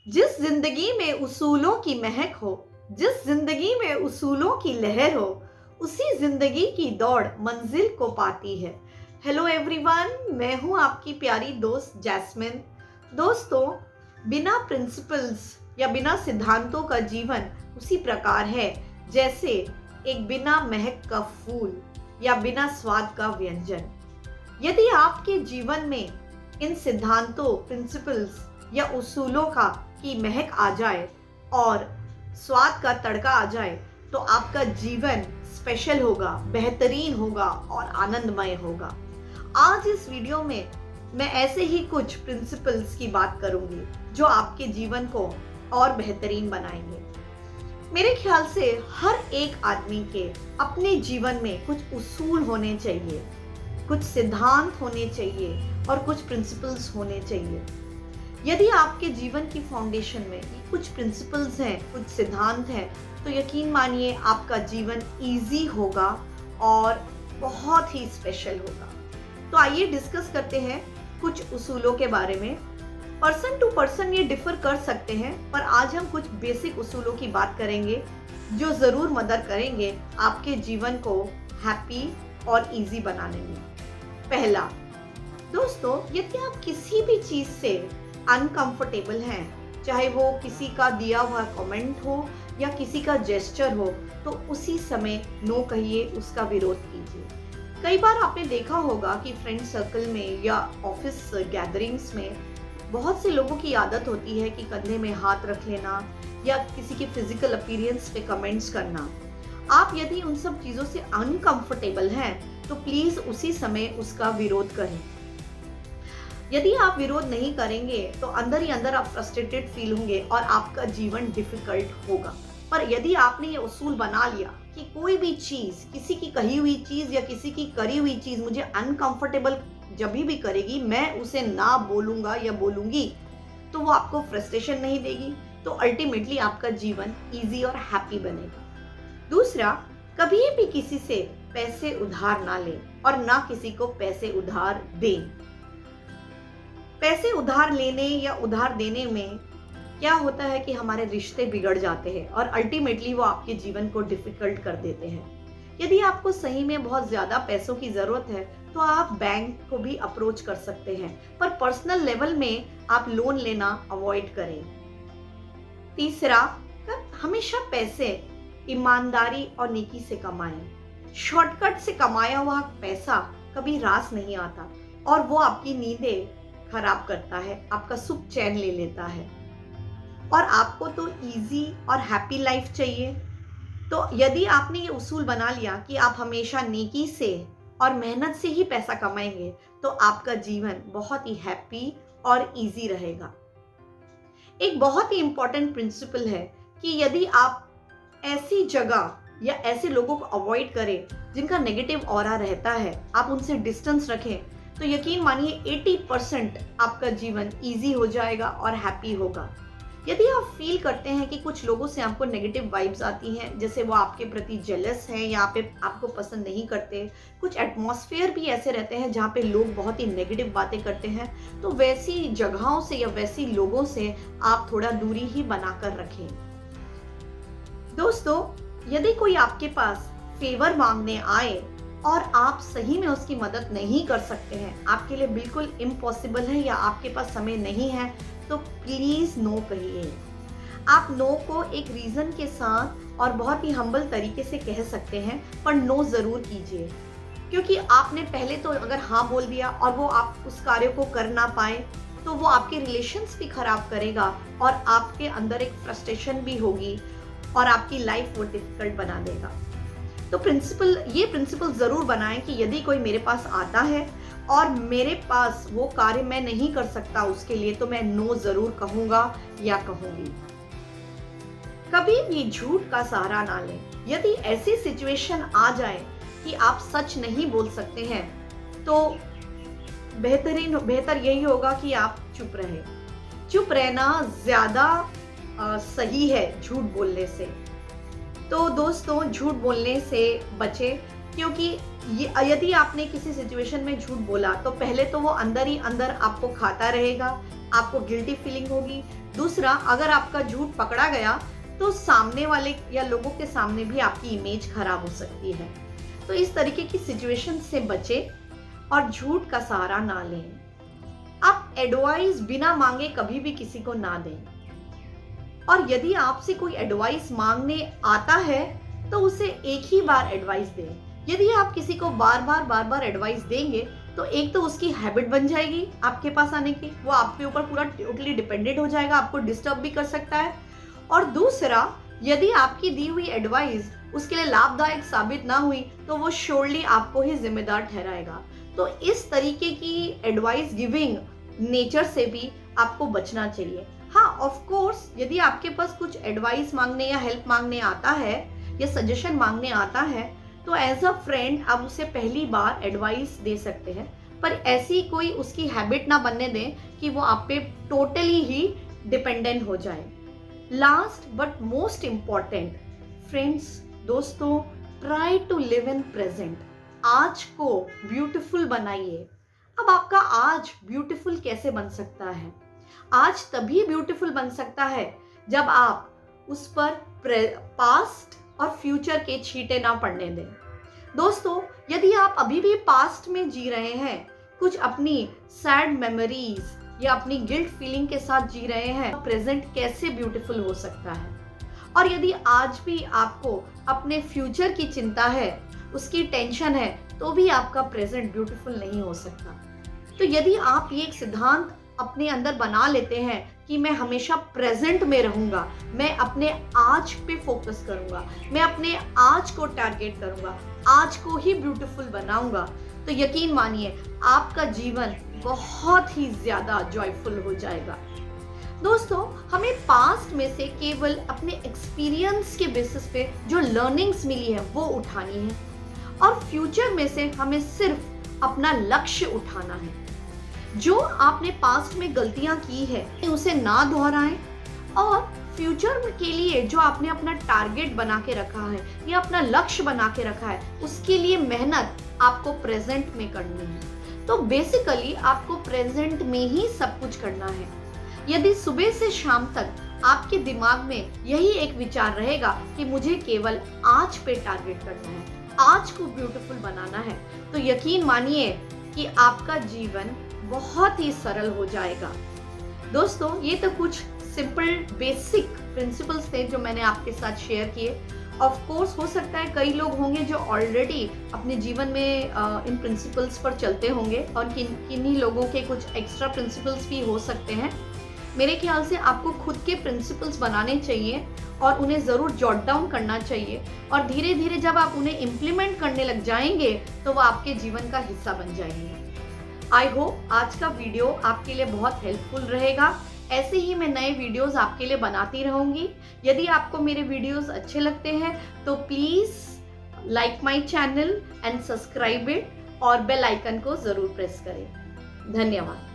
जिस जिंदगी में उसूलों की महक हो, जिस जिंदगी में उसूलों की लहर हो, उसी जिंदगी की दौड़ मंजिल को पाती है। हेलो एवरीवन, मैं हूं आपकी प्यारी दोस्त जैस्मिन। दोस्तों, बिना प्रिंसिपल्स या बिना सिद्धांतों का जीवन उसी प्रकार है जैसे एक बिना महक का फूल या बिना स्वाद का व्यंजन। यदि आपके जीवन में इन सिद्धांतों, प्रिंसिपल्स या उसूलों का की महक आ जाए और स्वाद का तड़का आ जाए, तो आपका जीवन स्पेशल होगा, बेहतरीन होगा और आनंदमय होगा। आज इस वीडियो में मैं ऐसे ही कुछ प्रिंसिपल्स की बात करूंगी जो आपके जीवन को और बेहतरीन बनाएंगे। मेरे ख्याल से हर एक आदमी के अपने जीवन में कुछ उसूल होने चाहिए, कुछ सिद्धांत होने चाहिए और कुछ प्रिंसिपल्स होने चाहिए। यदि आपके जीवन की फाउंडेशन में कुछ प्रिंसिपल्स हैं, कुछ सिद्धांत हैं, तो यकीन मानिए आपका जीवन इजी होगा और बहुत ही स्पेशल होगा। तो आइए डिस्कस करते हैं कुछ उसूलों के बारे में। पर्सन टू पर्सन ये डिफर कर सकते हैं, पर आज हम कुछ बेसिक उसूलों की बात करेंगे जो ज़रूर मदद करेंगे आपके जीवन को हैप्पी और इजी बनाने में। पहला, दोस्तों, यदि आप किसी भी चीज़ से अनकंफर्टेबल हैं, चाहे वो किसी का दिया हुआ कमेंट हो या किसी का जेस्चर हो, तो उसी समय नो कहिए, उसका विरोध कीजिए। कई बार आपने देखा होगा कि फ्रेंड सर्कल में या ऑफिस गैदरिंग्स में बहुत से लोगों की आदत होती है कि कंधे में हाथ रख लेना या किसी के फिजिकल अपीयरेंस पे कमेंट्स करना। आप यदि उन सब चीज़ों से अनकंफर्टेबल हैं, तो प्लीज उसी समय उसका विरोध करें। यदि आप विरोध नहीं करेंगे तो अंदर ही अंदर आप फ्रस्ट्रेटेड फील होंगे और आपका जीवन डिफिकल्ट होगा। पर यदि आपने ये उसूल बना लिया कि कोई भी चीज, किसी की कही हुई चीज या किसी की करी हुई चीज मुझे अनकंफर्टेबल जब भी करेगी, मैं उसे ना बोलूंगा या बोलूंगी, तो वो आपको फ्रस्ट्रेशन नहीं देगी, तो अल्टीमेटली आपका जीवन इजी और हैप्पी बनेगा। दूसरा, कभी भी किसी से पैसे उधार ना लें और ना किसी को पैसे उधार दें। पैसे उधार लेने या उधार देने में क्या होता है कि हमारे रिश्ते बिगड़ जाते हैं और अल्टीमेटली वो आपके जीवन को डिफिकल्ट कर देते हैं। यदि आपको सही में बहुत ज्यादा पैसों की जरूरत है, तो आप बैंक को भी अप्रोच कर सकते हैं, पर पर्सनल लेवल में आप लोन लेना अवॉइड करें। तीसरा, हमेशा पैसे ईमानदारी और नेकी से कमाएं। शॉर्टकट से कमाया हुआ पैसा कभी रास नहीं आता और वो आपकी नींदें खराब करता है, आपका सुख चैन ले लेता है। और आपको तो इजी और हैप्पी लाइफ चाहिए, तो यदि आपने ये उसूल बना लिया कि आप हमेशा नेकी से और मेहनत से ही पैसा कमाएंगे, तो आपका जीवन बहुत ही हैप्पी और इजी रहेगा। एक बहुत ही इंपॉर्टेंट प्रिंसिपल है कि यदि आप ऐसी जगह या ऐसे लोगों को अवॉइड करें जिनका नेगेटिव ऑरा रहता है, आप उनसे डिस्टेंस रखें, तो यकीन मानिए 80% आपका जीवन इजी हो जाएगा और हैप्पी होगा। यदि आप फील करते हैं कि कुछ लोगों से आपको नेगेटिव वाइब्स आती हैं, जैसे वो आपके प्रति जेलस हैं या आपको पसंद नहीं करते, कुछ एटमॉस्फेयर भी ऐसे रहते हैं जहाँ पे लोग बहुत ही नेगेटिव बातें करते हैं, तो वैसी जगहों से या वैसी लोगों से आप थोड़ा दूरी ही बनाकर रखें। दोस्तों, यदि कोई आपके पास फेवर मांगने आए और आप सही में उसकी मदद नहीं कर सकते हैं, आपके लिए बिल्कुल इम्पॉसिबल है या आपके पास समय नहीं है, तो प्लीज नो कहिए। आप नो को एक रीजन के साथ और बहुत ही हम्बल तरीके से कह सकते हैं, पर नो जरूर कीजिए, क्योंकि आपने पहले तो अगर हाँ बोल दिया और वो आप उस कार्य को कर ना पाए, तो वो आपके रिलेशंस भी खराब करेगा और आपके अंदर एक फ्रस्ट्रेशन भी होगी और आपकी लाइफ वो डिफिकल्ट बना देगा। तो ये प्रिंसिपल जरूर बनाएं कि यदि कोई मेरे पास आता है और मेरे पास वो कार्य मैं नहीं कर सकता उसके लिए, तो मैं नो जरूर कहूंगा या कहूंगी। कभी भी झूठ का सहारा ना लें। यदि ऐसी सिचुएशन आ जाए कि आप सच नहीं बोल सकते हैं, तो बेहतर यही होगा कि आप चुप रहें। चुप रहना ज्यादा सही है झूठ बोलने से। तो दोस्तों, झूठ बोलने से बचें। क्योंकि यदि आपने किसी सिचुएशन में झूठ बोला तो पहले तो वो अंदर ही अंदर आपको खाता रहेगा, आपको गिल्टी फीलिंग होगी। दूसरा, अगर आपका झूठ पकड़ा गया तो सामने वाले या लोगों के सामने भी आपकी इमेज खराब हो सकती है। तो इस तरीके की सिचुएशन से बचें और झूठ का सहारा ना लें। आप एडवाइस बिना मांगे कभी भी किसी को ना दें। और यदि आपसे कोई एडवाइस मांगने आता है तो उसे एक ही बार एडवाइस दें। यदि आप किसी को बार बार एडवाइस देंगे तो एक तो उसकी हैबिट बन जाएगी आपके पास आने की, वो आपके ऊपर पूरा टोटली डिपेंडेंट हो जाएगा, आपको डिस्टर्ब भी कर सकता है। और दूसरा, यदि आपकी दी हुई एडवाइस उसके लिए लाभदायक साबित ना हुई तो वो श्योरली आपको ही जिम्मेदार ठहराएगा। तो इस तरीके की एडवाइस गिविंग नेचर से भी आपको बचना चाहिए। हाँ, ऑफ कोर्स, यदि आपके पास कुछ एडवाइस मांगने या हेल्प मांगने आता है या सजेशन मांगने आता है तो एज अ फ्रेंड आप उसे पहली बार एडवाइस दे सकते हैं, पर ऐसी कोई उसकी हैबिट ना बनने दें कि वो आप पे टोटली ही डिपेंडेंट हो जाए। Last but most important friends, दोस्तों, try to live in present. आज को ब्यूटीफुल बनाइए। अब आपका आज ब्यूटीफुल कैसे बन सकता है? आज तभी ब्यूटीफुल बन सकता है जब आप उस पर पास्ट और फ्यूचर के छींटे ना पड़ने दें। दोस्तों, यदि आप अभी भी पास्ट में जी रहे हैं, कुछ अपनी सैड मेमोरीज या अपनी गिल्ट फीलिंग के साथ जी रहे हैं, प्रेजेंट कैसे ब्यूटीफुल हो सकता है? और यदि आज भी आपको अपने फ्यूचर की चिंता है, उसकी टेंशन है, तो भी आपका प्रेजेंट ब्यूटीफुल नहीं हो सकता। तो यदि आप ये एक सिद्धांत अपने अंदर बना लेते हैं कि मैं हमेशा प्रेजेंट में रहूंगा, मैं अपने आज पे फोकस करूंगा, मैं अपने आज को टारगेट करूंगा, आज को ही ब्यूटीफुल बनाऊंगा, तो यकीन मानिए आपका जीवन बहुत ही ज्यादा जॉयफुल हो जाएगा। दोस्तों, हमें पास्ट में से केवल अपने एक्सपीरियंस के बेसिस पे जो लर्निंग्स मिली है वो उठानी है, और फ्यूचर में से हमें सिर्फ अपना लक्ष्य उठाना है। जो आपने पास्ट में गलतियां की है उसे ना दोहराएं, और फ्यूचर के लिए जो आपने अपना टारगेट बना के रखा है या अपना लक्ष्य बना के रखा है, उसके लिए मेहनत आपको प्रेजेंट में करनी है। तो बेसिकली आपको प्रेजेंट में ही सब कुछ करना है। यदि सुबह से शाम तक आपके दिमाग में यही एक विचार रहेगा कि मुझे केवल आज पे टारगेट करना है, आज को ब्यूटीफुल बनाना है, तो यकीन मानिए कि आपका जीवन बहुत ही सरल हो जाएगा। दोस्तों, ये तो कुछ सिंपल बेसिक प्रिंसिपल्स थे जो मैंने आपके साथ शेयर किए। ऑफ कोर्स, हो सकता है कई लोग होंगे जो ऑलरेडी अपने जीवन में इन प्रिंसिपल्स पर चलते होंगे, और किन्हीं लोगों के कुछ एक्स्ट्रा प्रिंसिपल्स भी हो सकते हैं। मेरे ख्याल से आपको खुद के प्रिंसिपल्स बनाने चाहिए और उन्हें ज़रूर जॉट डाउन करना चाहिए, और धीरे धीरे जब आप उन्हें इम्प्लीमेंट करने लग जाएंगे तो वो आपके जीवन का हिस्सा बन जाएंगे। आई होप आज का वीडियो आपके लिए बहुत हेल्पफुल रहेगा। ऐसे ही मैं नए वीडियोस आपके लिए बनाती रहूंगी। यदि आपको मेरे वीडियोस अच्छे लगते हैं तो please like my channel and subscribe it, और बेल आइकन को ज़रूर प्रेस करें। धन्यवाद।